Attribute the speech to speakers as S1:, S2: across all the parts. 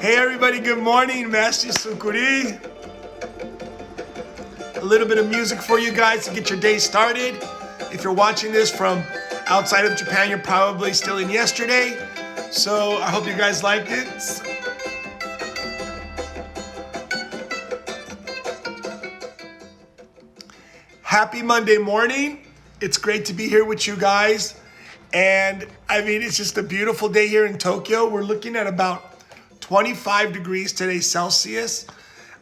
S1: Hey everybody, good morning. Mestre Sukuri. A little bit of music for you guys to get your day started. If you're watching this from outside of Japan, you're probably still in yesterday. So I hope you guys liked it. Happy Monday morning. It's great to be here with you guys. And I mean, it's just a beautiful day here in Tokyo. We're looking at about 25 degrees today Celsius.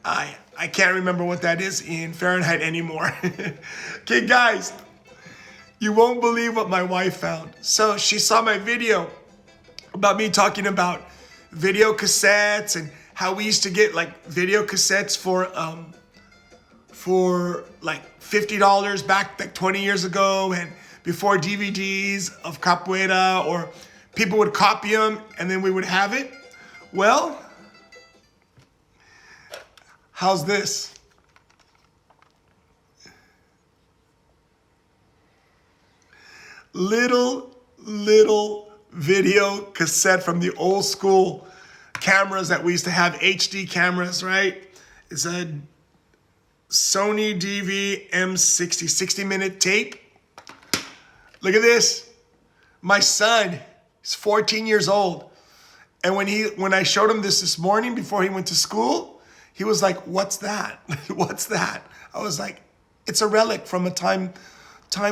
S1: I can't remember what that is in Fahrenheit anymore. Okay, guys, you won't believe what my wife found. So she saw my video about me talking about video cassettes and how we used to get like video cassettes for like $50 back like 20 years ago, and before DVDs of Capoeira, or people would copy them and then we would have it. Well, how's this? Little video cassette from the old school cameras that we used to have, HD cameras, right? It's a Sony DV M60, 60-minute tape. Look at this. My son is 14 years old. And when I showed him this morning before he went to school, he was like, "What's that? What's that?" I was like, "It's a relic from a time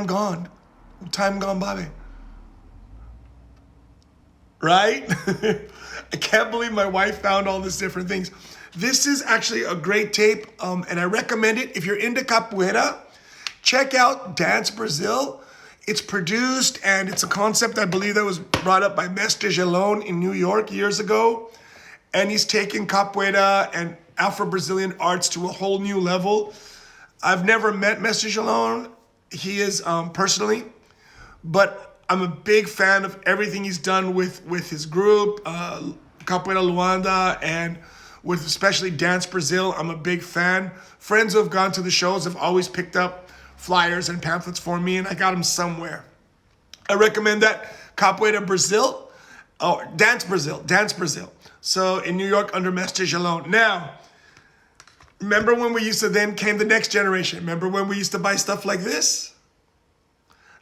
S1: gone by." Right? I can't believe my wife found all these different things. This is actually a great tape, and I recommend it. If you're into capoeira, check out Dance Brazil. It's produced, and it's a concept I believe that was brought up by Mestre in New York years ago. And he's taken capoeira and Afro-Brazilian arts to a whole new level. I've never met Mestre. He is personally, but I'm a big fan of everything he's done with his group, Capoeira Luanda, and with especially Dance Brazil. I'm a big fan. Friends who have gone to the shows have always picked up flyers and pamphlets for me, and I got them somewhere. I recommend that. Capoeira Brazil, Dance Brazil. So in New York under Mestre. Now, remember when we used to, then came the next generation. Remember when we used to buy stuff like this?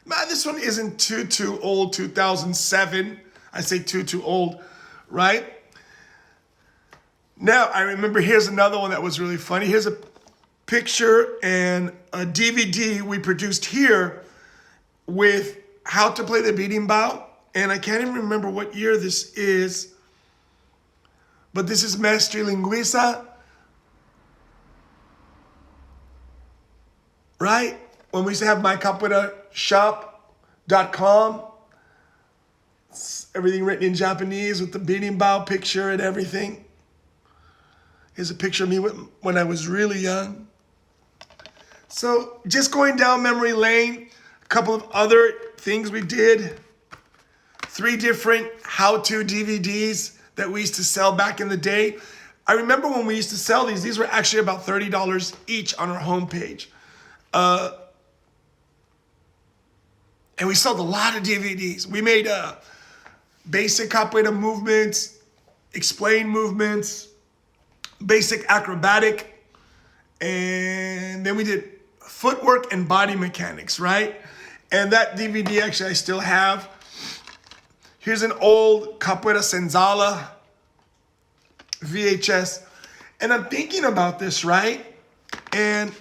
S1: Man, this one isn't too old, 2007. I say too old, right? Now, I remember, here's another one that was really funny. Here's a picture and a DVD we produced here with how to play the berimbau. And I can't even remember what year this is, but this is Mestre Linguiça, right? When we used to have mycapoeirashop.com, everything written in Japanese with the berimbau picture and everything. Here's a picture of me when I was really young. So just going down memory lane, a couple of other things we did. 3 different how-to DVDs that we used to sell back in the day. I remember when we used to sell these were actually about $30 each on our homepage. And we sold a lot of DVDs. We made basic capoeira movements, explain movements, basic acrobatic, and then we did footwork and body mechanics, right? And that DVD actually I still have. Here's an old Capoeira Senzala VHS. And I'm thinking about this, right? And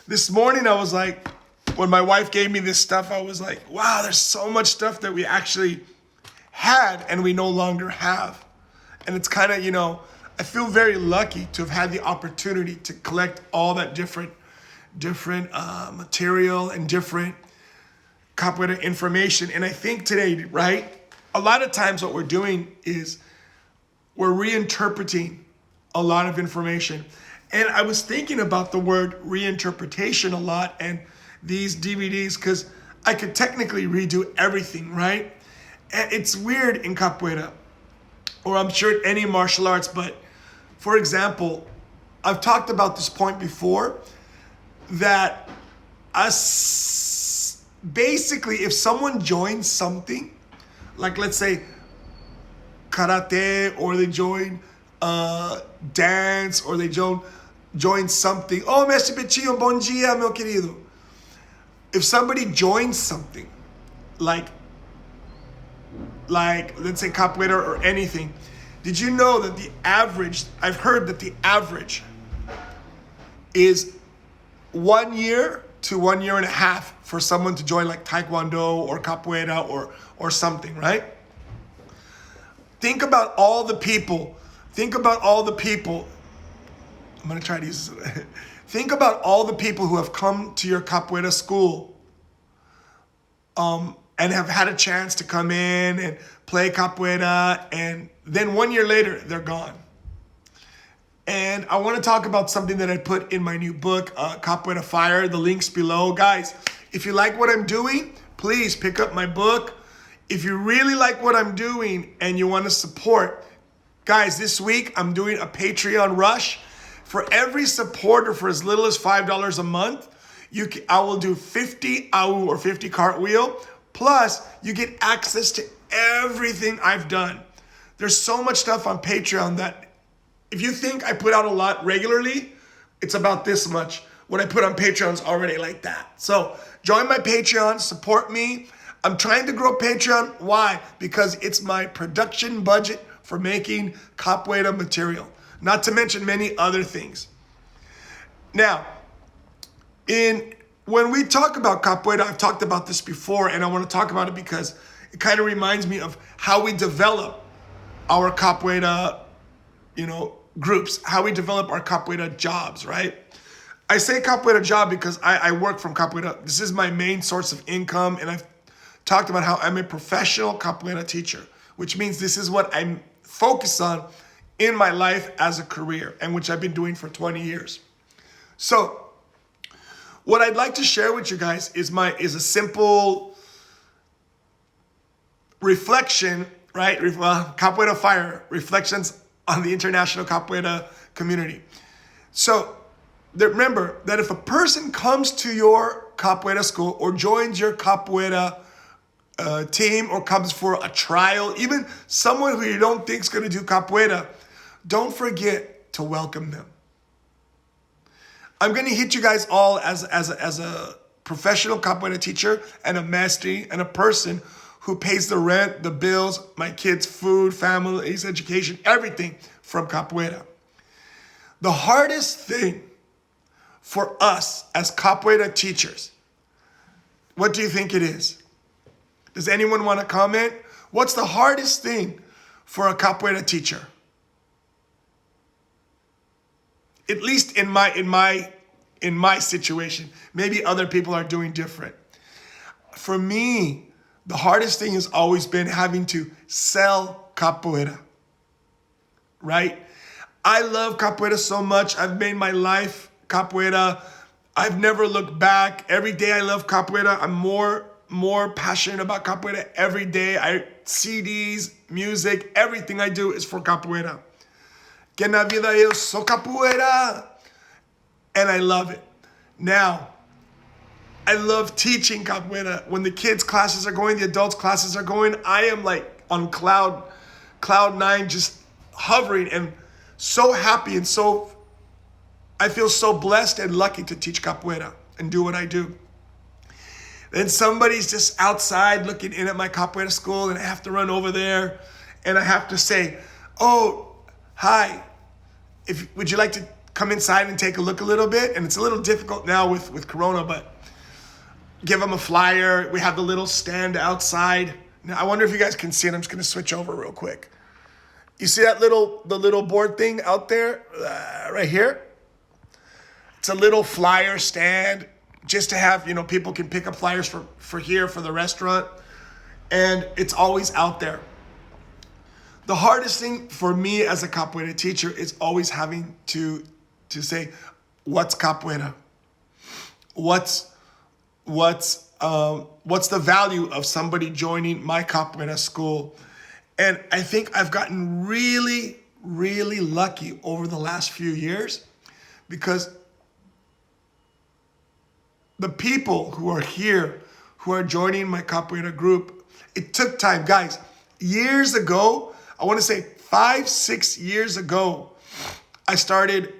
S1: this morning I was like, when my wife gave me this stuff, I was like, wow, there's so much stuff that we actually had and we no longer have. And it's kind of, I feel very lucky to have had the opportunity to collect all that different material and different capoeira information. And I think today, right, a lot of times what we're doing is we're reinterpreting a lot of information. And I was thinking about the word reinterpretation a lot and these DVDs, because I could technically redo everything, right? And it's weird in capoeira, or I'm sure any martial arts, but for example, I've talked about this point before, that basically if someone joins something, like let's say karate, or they join dance, or they join something. Oh, Mestre Betinho, bom dia, meu querido. If somebody joins something, like let's say capoeira or anything, did you know that I've heard that the average is 1 year to 1 year and a half for someone to join like taekwondo or capoeira or something, right? Think about all the people. I'm gonna try to use this. Think about all the people who have come to your capoeira school and have had a chance to come in and play capoeira, and then 1 year later, they're gone. And I want to talk about something that I put in my new book, Capoeira Fire. The link's below. Guys, if you like what I'm doing, please pick up my book. If you really like what I'm doing and you want to support, guys, this week I'm doing a Patreon rush. For every supporter for as little as $5 a month, I will do 50 AU or 50 cartwheel. Plus, you get access to everything I've done. There's so much stuff on Patreon that if you think I put out a lot regularly, it's about this much. What I put on Patreon is already like that. So join my Patreon, support me. I'm trying to grow Patreon. Why? Because it's my production budget for making capoeira material, not to mention many other things. Now, when we talk about capoeira, I've talked about this before, and I want to talk about it because it kind of reminds me of how we develop our capoeira, groups, how we develop our capoeira jobs, right? I say capoeira job because I work from capoeira. This is my main source of income, and I've talked about how I'm a professional capoeira teacher, which means this is what I'm focused on in my life as a career, and which I've been doing for 20 years. So what I'd like to share with you guys is a simple reflection, right? Capoeira Fire, reflections on the International Capoeira Community. So remember that if a person comes to your capoeira school or joins your capoeira team or comes for a trial, even someone who you don't think is going to do capoeira, don't forget to welcome them. I'm going to hit you guys all as a professional capoeira teacher and a mestre and a person who pays the rent, the bills, my kids' food, family's education, everything from capoeira. The hardest thing for us as capoeira teachers, what do you think it is? Does anyone want to comment? What's the hardest thing for a capoeira teacher? At least in my situation. Maybe other people are doing different. For me, the hardest thing has always been having to sell capoeira, right? I love capoeira so much. I've made my life capoeira. I've never looked back. Every day I love capoeira. I'm more passionate about capoeira every day. CDs, music, everything I do is for capoeira. Que na vida eu sou capoeira. And I love it. Now, I love teaching capoeira. When the kids' classes are going, the adults' classes are going, I am like on cloud nine, just hovering and so happy and I feel so blessed and lucky to teach capoeira and do what I do. Then somebody's just outside looking in at my capoeira school, and I have to run over there and I have to say, oh, hi, would you like to come inside and take a look a little bit? And it's a little difficult now with Corona, but give them a flyer. We have the little stand outside. Now, I wonder if you guys can see it. I'm just going to switch over real quick. You see the little board thing out there, right here? It's a little flyer stand just to have, people can pick up flyers for here, for the restaurant. And it's always out there. The hardest thing for me as a capoeira teacher is always having to say, what's capoeira? What's the value of somebody joining my capoeira school? And I think I've gotten really, really lucky over the last few years because the people who are here, who are joining my capoeira group, it took time. Guys, years ago, I want to say 5-6 years ago, I started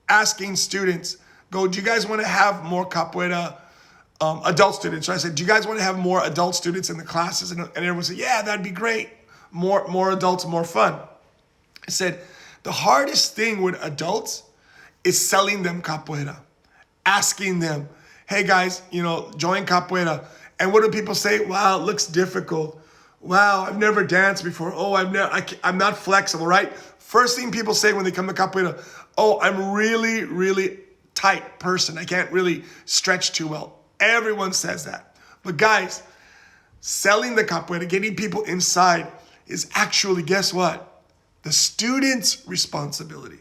S1: asking students, do you guys want to have more capoeira adult students? So I said, do you guys want to have more adult students in the classes? And everyone said, yeah, that'd be great. More adults, more fun. I said, the hardest thing with adults is selling them capoeira, asking them, hey guys, join capoeira. And what do people say? Wow, it looks difficult. Wow, I've never danced before. Oh, I'm not flexible, right? First thing people say when they come to capoeira, oh, I'm really, really tight person. I can't really stretch too well. Everyone says that. But guys, selling the capoeira, getting people inside is actually, guess what? The student's responsibility.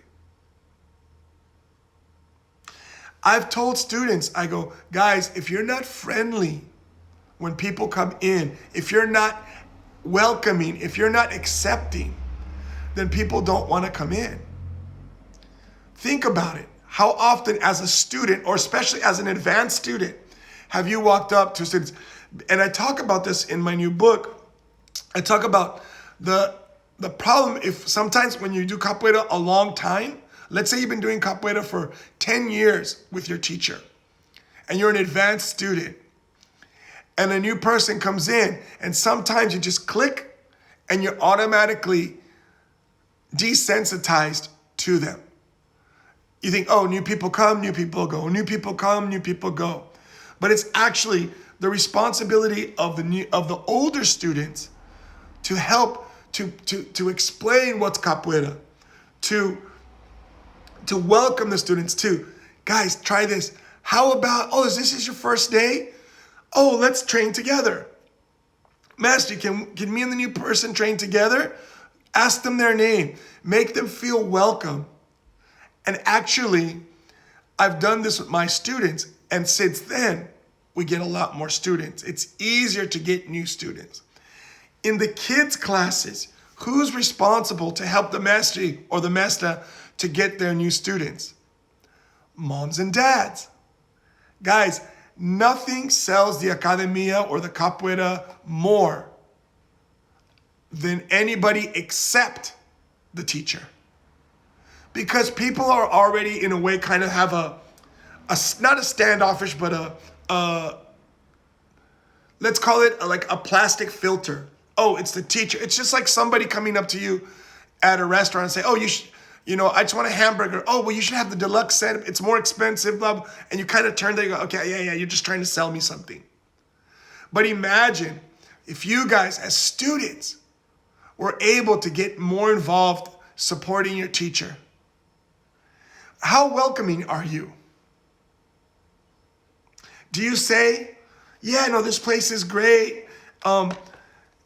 S1: I've told students, I go, guys, if you're not friendly when people come in, if you're not welcoming, if you're not accepting, then people don't want to come in. Think about it. How often as a student, or especially as an advanced student, have you walked up to students? And I talk about this in my new book. I talk about the problem if sometimes when you do capoeira a long time, let's say you've been doing capoeira for 10 years with your teacher, and you're an advanced student, and a new person comes in, and sometimes you just click, and you're automatically desensitized to them. You think, oh, new people come, new people go. New people come, new people go. But it's actually the responsibility of the older students to help to explain what's capoeira, to welcome the students too. Guys, try this. How about, this is your first day? Oh, let's train together. Mestre, can me and the new person train together? Ask them their name. Make them feel welcome. And actually, I've done this with my students, and since then, we get a lot more students. It's easier to get new students. In the kids' classes, who's responsible to help the Mestre or the Mestra to get their new students? Moms and dads. Guys, nothing sells the Academia or the Capoeira more than anybody except the teacher. Because people are already, in a way, kind of have not a standoffish, but let's call it like a plastic filter. Oh, it's the teacher. It's just like somebody coming up to you at a restaurant and say, oh, I just want a hamburger. Oh, well, you should have the deluxe set. It's more expensive, blah, blah. And you kind of turn there and go, okay, yeah, you're just trying to sell me something. But imagine if you guys, as students, were able to get more involved supporting your teacher. How welcoming are you? Do you say, yeah, no, this place is great.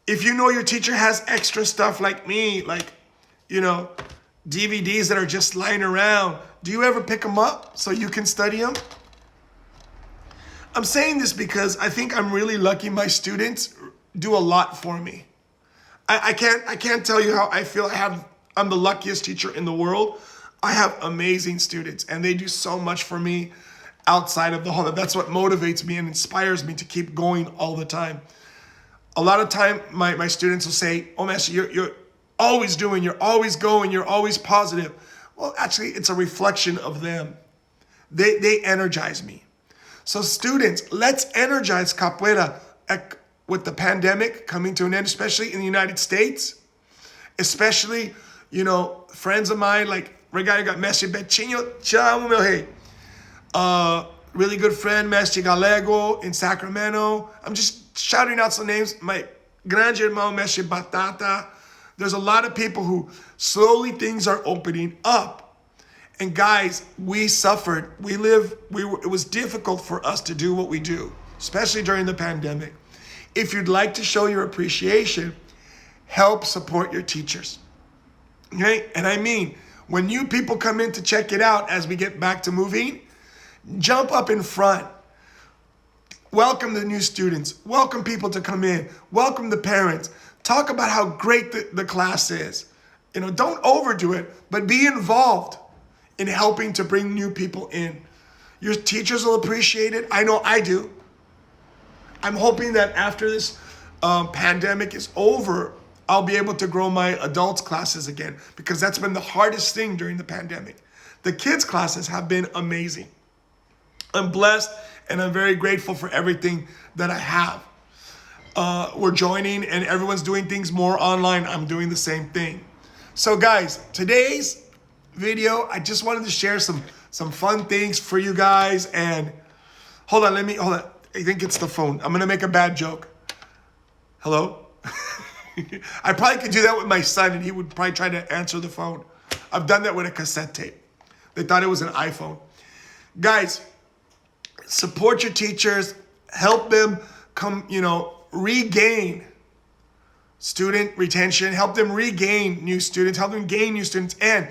S1: If you know your teacher has extra stuff like me, like, DVDs that are just lying around, do you ever pick them up so you can study them? I'm saying this because I think I'm really lucky. My students do a lot for me. I can't tell you how I feel. I'm the luckiest teacher in the world. I have amazing students, and they do so much for me outside of the hall. That's what motivates me and inspires me to keep going all the time. A lot of time, my students will say, oh, Mestre, you're always doing, you're always going, you're always positive. Well, actually, it's a reflection of them. They energize me. So students, let's energize capoeira with the pandemic coming to an end, especially in the United States. Especially, friends of mine, like, regarding got Mestre Betinho, chamo meu rei. Really good friend, Mestre Galego in Sacramento. I'm just shouting out some names. My grande irmão, Mestre Batata. There's a lot of people who slowly things are opening up. And guys, we suffered. It was difficult for us to do what we do, especially during the pandemic. If you'd like to show your appreciation, help support your teachers. Okay? And I mean, when new people come in to check it out as we get back to moving, jump up in front. Welcome the new students. Welcome people to come in. Welcome the parents. Talk about how great the class is. Don't overdo it, but be involved in helping to bring new people in. Your teachers will appreciate it. I know I do. I'm hoping that after this pandemic is over, I'll be able to grow my adults classes again, because that's been the hardest thing during the pandemic. The kids classes have been amazing. I'm blessed and I'm very grateful for everything that I have. We're joining and everyone's doing things more online. I'm doing the same thing. So guys, today's video, I just wanted to share some fun things for you guys. And hold on. I think it's the phone. I'm going to make a bad joke. Hello? I probably could do that with my son and he would probably try to answer the phone. I've done that with a cassette tape. They thought it was an iPhone. Guys, support your teachers. Help them regain student retention. Help them regain new students. Help them gain new students. And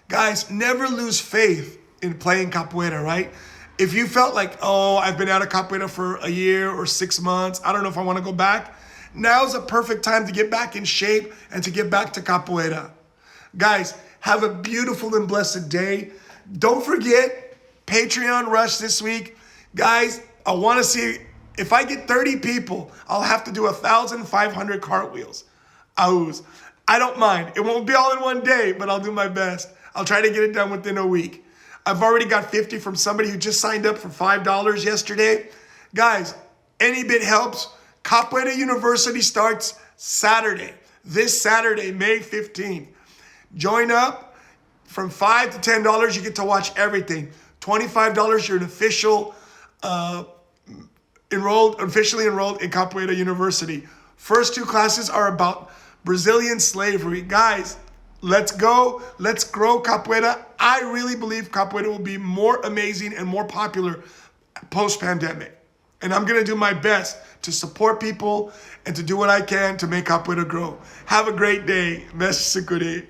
S1: guys, never lose faith in playing capoeira, right? If you felt like, oh, I've been out of capoeira for a year or 6 months, I don't know if I want to go back. Now's a perfect time to get back in shape and to get back to capoeira. Guys, have a beautiful and blessed day. Don't forget, Patreon Rush this week. Guys, I want to see, if I get 30 people, I'll have to do 1,500 cartwheels. Ahoos. I don't mind. It won't be all in one day, but I'll do my best. I'll try to get it done within a week. I've already got 50 from somebody who just signed up for $5 yesterday. Guys, any bit helps. Capoeira University starts Saturday. This Saturday, May 15th. Join up. From $5 to $10, you get to watch everything. $25, you're an officially enrolled in Capoeira University. First 2 classes are about Brazilian slavery. Guys, let's go. Let's grow capoeira. I really believe capoeira will be more amazing and more popular post-pandemic. And I'm going to do my best to support people and to do what I can to make capoeira grow. Have a great day. Mestre.